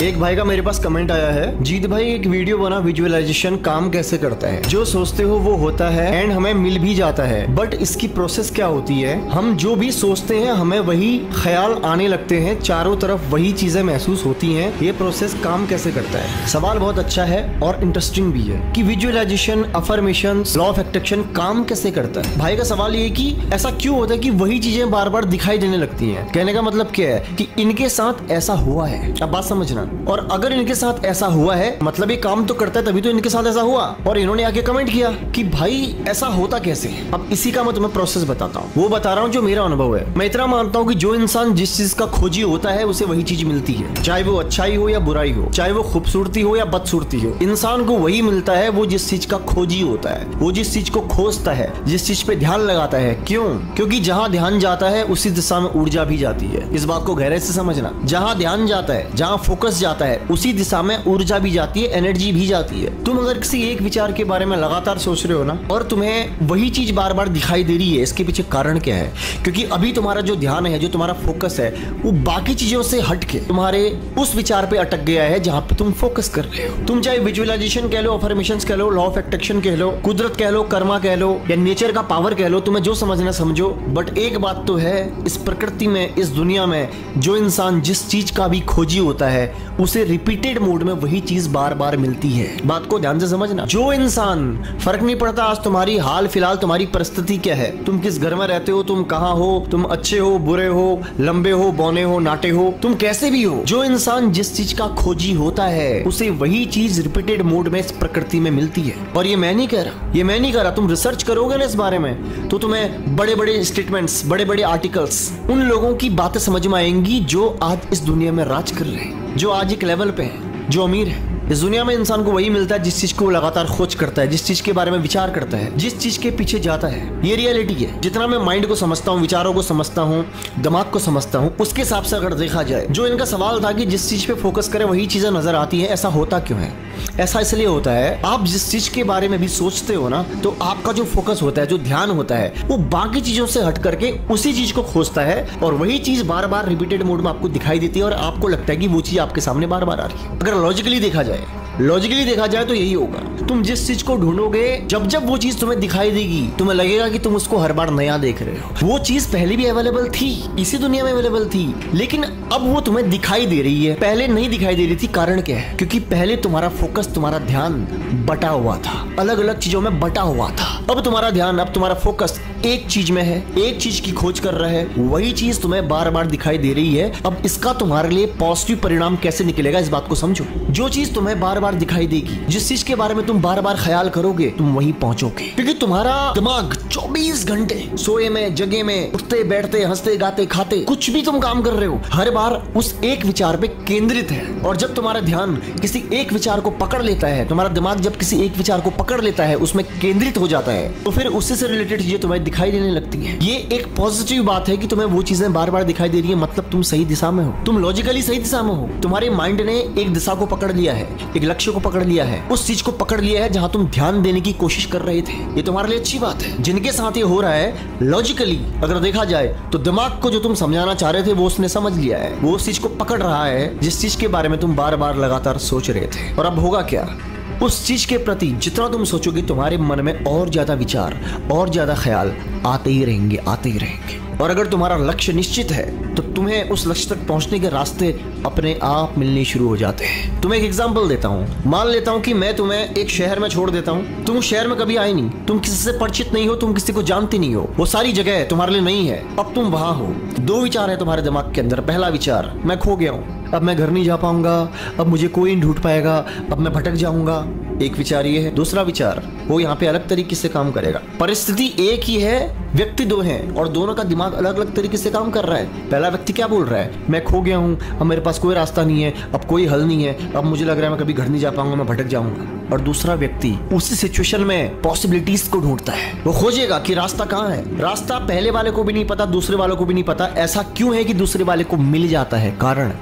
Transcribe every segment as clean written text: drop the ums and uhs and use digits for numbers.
एक भाई का मेरे पास कमेंट आया है, जीत भाई एक वीडियो बना विजुअलाइजेशन काम कैसे करता है। जो सोचते हो वो होता है एंड हमें मिल भी जाता है, बट इसकी प्रोसेस क्या होती है। हम जो भी सोचते हैं हमें वही ख्याल आने लगते हैं, चारों तरफ वही चीजें महसूस होती हैं। ये प्रोसेस काम कैसे करता है। सवाल बहुत अच्छा है और इंटरेस्टिंग भी है कि visualisation, affirmation, law of attraction काम कैसे करता है। भाई का सवाल ये कि ऐसा क्यों होता है कि वही चीजें बार बार दिखाई देने लगती हैं। कहने का मतलब क्या है कि इनके साथ ऐसा हुआ है। अब बात समझना, और अगर इनके साथ ऐसा हुआ है मतलब ये काम तो करता है, तभी तो इनके साथ ऐसा हुआ। और इन्होंने आके कमेंट किया कि भाई ऐसा होता कैसे। अब इसी का मैं तुम्हें प्रोसेस बताता हूँ, वो बता रहा हूँ जो मेरा अनुभव है। मैं इतना मानता हूँ कि जो इंसान जिस चीज का खोजी होता है उसे वही चीज मिलती है, चाहे वो अच्छाई हो या बुराई हो, चाहे वो खूबसूरती हो या बदसूरती हो। इंसान को वही मिलता है वो जिस चीज का खोजी होता है, वो जिस चीज को खोजता है, जिस चीज पे ध्यान लगाता है। क्यों? क्योंकि जहाँ ध्यान जाता है उसी दिशा में ऊर्जा भी जाती है। इस बात को गहरे से समझना, जहाँ ध्यान जाता है, जहाँ फोकस जाता है, उसी दिशा में ऊर्जा भी जाती है, एनर्जी भी जाती है। तुम अगर किसी एक विचार के बारे में लगातार सोच रहे हो ना, और तुम्हें वही चीज बार बार दिखाई दे रही है, इसके पीछे कारण क्या है? क्योंकि अभी तुम्हारा जो ध्यान है, जो तुम्हारा फोकस है, वो बाकी चीजों से हटके तुम्हारे उस विचार पे अटक गया है जहाँ पे तुम फोकस कर रहे हो। तुम चाहे विजुअलाइजेशन कह लो, अफर्मेशंस कह लो, लॉ ऑफ अट्रैक्शन कह लो, कुदरत कह लो, कर्मा कह लो, या नेचर का पावर कह लो, तुम्हें जो समझना समझो। बट एक बात तो है, इस प्रकृति में, इस दुनिया में जो इंसान जिस चीज का भी खोजी होता है उसे रिपीटेड मोड में वही चीज बार बार मिलती है। बात को ध्यान से समझना। जो इंसान, फर्क नहीं पड़ता आज तुम्हारी हाल फिलहाल तुम्हारी परिस्थिति क्या है, तुम किस घर में रहते हो, तुम कहाँ हो, तुम अच्छे हो, बुरे हो, लंबे हो, बौने हो, नाटे हो, तुम कैसे भी हो, जो इंसान जिस चीज का खोजी होता है उसे वही चीज रिपीटेड मोड में इस प्रकृति में मिलती है। और ये मैं नहीं कह रहा, ये मैं नहीं कह रहा। तुम रिसर्च करोगे ना इस बारे में तो तुम्हें बड़े बड़े स्टेटमेंट्स, बड़े बड़े आर्टिकल्स, उन लोगों की बातें समझ में आएंगी जो आज इस दुनिया में राज कर रहे हैं, जो आज एक लेवल पे है, जो अमीर है। इस दुनिया में इंसान को वही मिलता है जिस चीज को वो लगातार खोज करता है, जिस चीज के बारे में विचार करता है, जिस चीज के पीछे जाता है। ये रियलिटी है। जितना मैं माइंड को समझता हूँ, विचारों को समझता हूँ, दिमाग को समझता हूँ, उसके हिसाब से अगर देखा जाए, जो इनका सवाल था कि जिस चीज पे फोकस करें वही चीजें नजर आती है, ऐसा होता क्यों है? ऐसा इसलिए होता है, आप जिस चीज के बारे में भी सोचते हो ना, तो आपका जो फोकस होता है, जो ध्यान होता है, वो बाकी चीजों से हट करके उसी चीज को खोजता है, और वही चीज बार बार रिपीटेड मोड में आपको दिखाई देती है, और आपको लगता है कि वो चीज आपके सामने बार बार आ रही है। अगर लॉजिकली देखा जाए तो यही होगा। तुम जिस चीज को ढूंढोगे, जब जब वो चीज तुम्हें दिखाई देगी, तुम्हें लगेगा कि तुम उसको हर बार नया देख रहे हो। वो चीज पहले भी अवेलेबल थी, इसी दुनिया में अवेलेबल थी, लेकिन अब वो तुम्हें दिखाई दे रही है, पहले नहीं दिखाई दे रही थी। कारण क्या है? क्योंकि पहले तुम्हारा फोकस, तुम्हारा ध्यान बटा हुआ था, अलग अलग चीजों में बटा हुआ था। अब तुम्हारा ध्यान, अब तुम्हारा फोकस एक चीज में है, एक चीज की खोज कर रहा है, वही चीज तुम्हें बार बार दिखाई दे रही है। अब इसका तुम्हारे लिए पॉजिटिव परिणाम कैसे निकलेगा, इस बात को समझो। जो चीज तुम्हें बार बार दिखाई देगी, जिस चीज के बारे में तुम बार बार ख्याल करोगे, तुम वहीं पहुंचोगे। क्योंकि तुम्हारा दिमाग 24 घंटे सोए में, जगे में, उठते बैठते, हंसते गाते खाते, कुछ भी तुम काम कर रहे हो, हर बार उस एक विचार पे केंद्रित है। और जब तुम्हारा ध्यान किसी एक विचार को पकड़ लेता है, तुम्हारा दिमाग जब किसी एक विचार को पकड़ लेता है, उसमें केंद्रित हो जाता है, तो फिर उससे से रिलेटेड चीजें तुम्हें दिखाई देने लगती है। ये एक पॉजिटिव बात है कि तुम्हें वो चीजें बार बार दिखाई दे रही है, मतलब तुम सही दिशा में हो, तुम लॉजिकली सही दिशा में हो। तुम्हारे माइंड ने एक दिशा को पकड़ लिया है, एक लक्ष्य को पकड़ लिया है, उस चीज को पकड़ लिया है जहां तुम ध्यान देने की कोशिश कर रहे थे। ये तुम्हारे लिए अच्छी बात है। जिनके साथ ये हो रहा है, लॉजिकली अगर देखा जाए तो दिमाग को जो तुम समझाना चाह रहे थे वो उसने समझ लिया है, वो उस चीज को पकड़ रहा है जिस चीज के बारे में तुम बार बार लगातार सोच रहे थे। और अब होगा क्या? उस चीज के प्रति जितना तुम सोचोगे, तुम्हारे मन में और ज्यादा विचार, और ज्यादा ख्याल आते ही रहेंगे, आते ही रहेंगे। और अगर तुम्हारा लक्ष्य निश्चित है तो तुम्हें उस लक्ष्य तक पहुंचने के रास्ते अपने आप मिलने शुरू हो जाते हैं। तुम्हें एक एग्जांपल देता हूं। मान लेता हूं कि मैं तुम्हें एक शहर में छोड़ देता हूं। तुम शहर में कभी आए नहीं, तुम किसी से परिचित नहीं हो, तुम किसी को जानते नहीं हो, वो सारी जगह तुम्हारे लिए नहीं है। अब तुम वहां हो, दो विचार है तुम्हारे दिमाग के अंदर। पहला विचार, मैं खो गया हूं, अब मैं घर नहीं जा पाऊंगा, अब मुझे कोई नहीं ढूंढ पाएगा, अब मैं भटक जाऊंगा। एक विचार ये है। दूसरा विचार, वो यहाँ पे अलग तरीके से काम करेगा। परिस्थिति एक ही है, व्यक्ति दो हैं, और दोनों का दिमाग अलग अलग तरीके से काम कर रहा है। पहला व्यक्ति क्या बोल रहा है? मैं खो गया हूँ, अब मेरे पास कोई रास्ता नहीं है, अब कोई हल नहीं है, अब मुझे लग रहा है मैं कभी घर नहीं जा पाऊंगा, मैं भटक जाऊंगा। और दूसरा व्यक्ति उसी सिचुएशन में पॉसिबिलिटीज को ढूंढता है, वो खोजेगा कि रास्ता कहाँ है। रास्ता पहले वाले को भी नहीं पता, दूसरे वालों को भी नहीं पता। ऐसा क्यों है कि दूसरे वाले को मिल जाता है? कारण,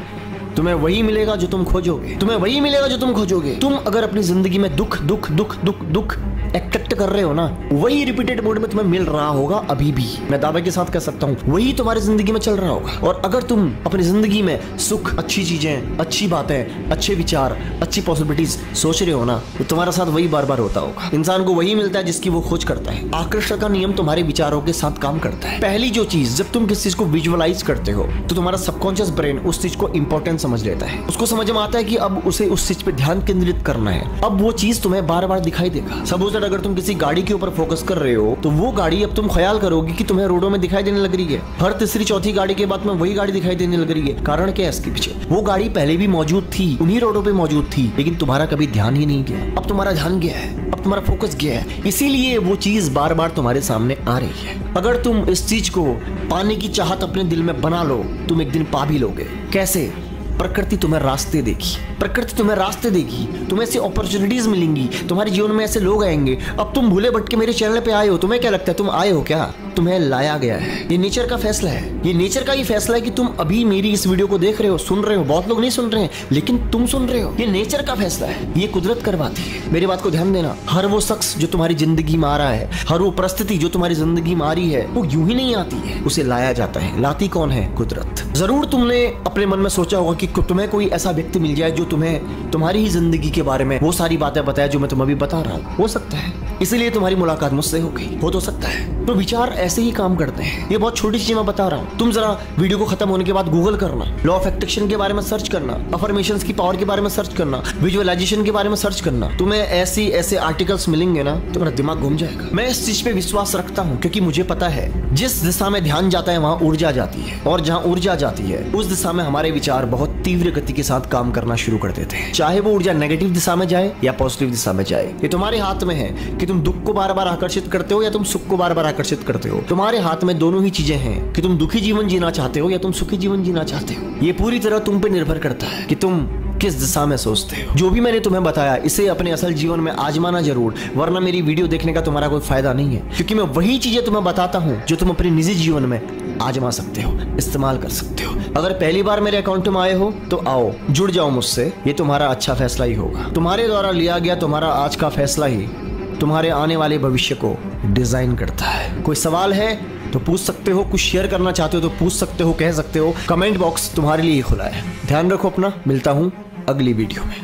तुम्हें वही मिलेगा जो तुम खोजोगे, तुम्हें वही मिलेगा जो तुम खोजोगे। तुम अगर अपनी जिंदगी में दुख दुख दुख दुख दुख एक्ट कर रहे हो ना, वही रिपीटेड मोड में तुम्हें मिल रहा होगा अभी भी। मैं दावे के साथ कह सकता हूँ वही तुम्हारी जिंदगी में चल रहा होगा। और अगर तुम अपनी जिंदगी में सुख, अच्छी चीजें, अच्छी बातें, अच्छे विचार, अच्छी पॉसिबिलिटीज सोच रहे हो ना, तो तुम्हारा साथ वही बार बार होता होगा। इंसान को वही मिलता है जिसकी वो खोज करता है। आकर्षण का नियम तुम्हारे विचारों के साथ काम करता है। पहली जो चीज, जब तुम किसी चीज को विजुअलाइज करते हो तो तुम्हारा सबकॉन्शियस ब्रेन उस चीज को इंपॉर्टेंट समझ लेता है। उसको समझ में आता है कि अब उसे उस चीज पे ध्यान केंद्रित करना है। अब वो चीज तुम्हें बार बार दिखाई देगा। सपोज दैट अगर तुम किसी गाड़ी के ऊपर फोकस कर रहे हो तो वो गाड़ी अब तुम ख्याल करोगे कि तुम्हें रोडों में दिखाई देने लग रही है। हर तीसरी चौथी गाड़ी के बाद में वही गाड़ी दिखाई देने लग रही है। कारण क्या है इसके पीछे? वो गाड़ी पहले भी मौजूद थी, उन्हीं रोडों पे मौजूद थी, लेकिन तुम्हारा कभी ध्यान ही नहीं गया। अब तुम्हारा ध्यान गया है, अब तुम्हारा फोकस गया है, इसीलिए वो चीज बार बार तुम्हारे सामने आ रही है। अगर तुम इस चीज को पाने की चाहत अपने दिल में बना लो, तुम एक दिन पा भी लोगे। कैसे? प्रकृति तुम्हें रास्ते देगी, प्रकृति तुम्हें रास्ते देगी, तुम्हें ऐसी अपॉर्चुनिटीज मिलेंगी, तुम्हारे जीवन में ऐसे लोग आएंगे। अब तुम भूले भटके मेरे चैनल पे आए हो, तुम्हें क्या लगता है तुम आए हो क्या? तुम्हें लाया गया है। ये नेचर का फैसला है, ये नेचर का ही फैसला है कि तुम अभी मेरी इस वीडियो को देख रहे हो, सुन रहे हो। बहुत लोग नहीं सुन रहे हैं, लेकिन तुम सुन रहे हो। ये नेचर का फैसला है, ये कुदरत करवाती है। मेरी बात को ध्यान देना। हर वो शख्स जो तुम्हारी जिंदगी में आ रहा है, हर वो परिस्थिति जो तुम्हारी जिंदगी में आ रही है, वो यूं ही नहीं आती है, उसे लाया जाता है। लाती कौन है? कुदरत। जरूर तुमने अपने मन में सोचा होगा कि तुम्हें कोई ऐसा व्यक्ति मिल जाए जो तुम्हें तुम्हारी ही जिंदगी के बारे में वो सारी बातें बताए जो मैं तुम्हें अभी बता रहा हूँ। हो सकता है इसीलिए तुम्हारी मुलाकात मुझसे हो गई, हो तो सकता है। तो विचार ऐसे ही काम करते हैं। ये बहुत छोटी चीज मैं बता रहा हूँ। तुम जरा वीडियो को खत्म होने के बाद गूगल करना, लॉ ऑफ अट्रैक्शन के बारे में सर्च करना, अफर्मेशंस की पावर के बारे में सर्च करना, विजुअलाइजेशन के बारे में सर्च करना। तुम्हें ऐसे आर्टिकल्स मिलेंगे ना, तुम्हारा दिमाग घूम जाएगा। मैं इस चीज पे विश्वास रखता हूँ क्योंकि मुझे पता है जिस दिशा में ध्यान जाता है वहां ऊर्जा जाती है, और जहां ऊर्जा जाती है उस दिशा में हमारे विचार बहुत तीव्र गति के साथ काम करना शुरू कर देते हैं। चाहे वो ऊर्जा नेगेटिव दिशा में जाए या पॉजिटिव दिशा में जाए, ये तुम्हारे हाथ में है कि तुम दुख को बार बार आकर्षित करते हो या तुम सुख को बार बार आकर्षित करते हो। तुम्हारे हाथ में दोनों ही चीजें हैं कि तुम दुखी जीवन जीना चाहते हो या तुम सुखी जीवन जीना चाहते हो। ये पूरी तरह तुम पे निर्भर करता है कि तुम किस दिशा में सोचते हो। जो भी मैंने तुम्हें बताया इसे अपने असल जीवन में आजमाना जरूर, वरना मेरी वीडियो देखने का तुम्हारा कोई फायदा नहीं है, क्योंकि मैं वही चीजें तुम्हें बताता हूँ जो तुम अपने निजी जीवन में आजमा सकते हो, इस्तेमाल कर सकते हो। अगर पहली बार मेरे अकाउंट में आए हो तो आओ, जुड़ जाओ मुझसे। ये तुम्हारा अच्छा फैसला ही होगा। तुम्हारे द्वारा लिया गया तुम्हारा आज का फैसला ही तुम्हारे आने वाले भविष्य को डिजाइन करता है। कोई सवाल है तो पूछ सकते हो, कुछ शेयर करना चाहते हो तो पूछ सकते हो, कह सकते हो। कमेंट बॉक्स तुम्हारे लिए ही खुला है। ध्यान रखो अपना। मिलता हूं अगली वीडियो में।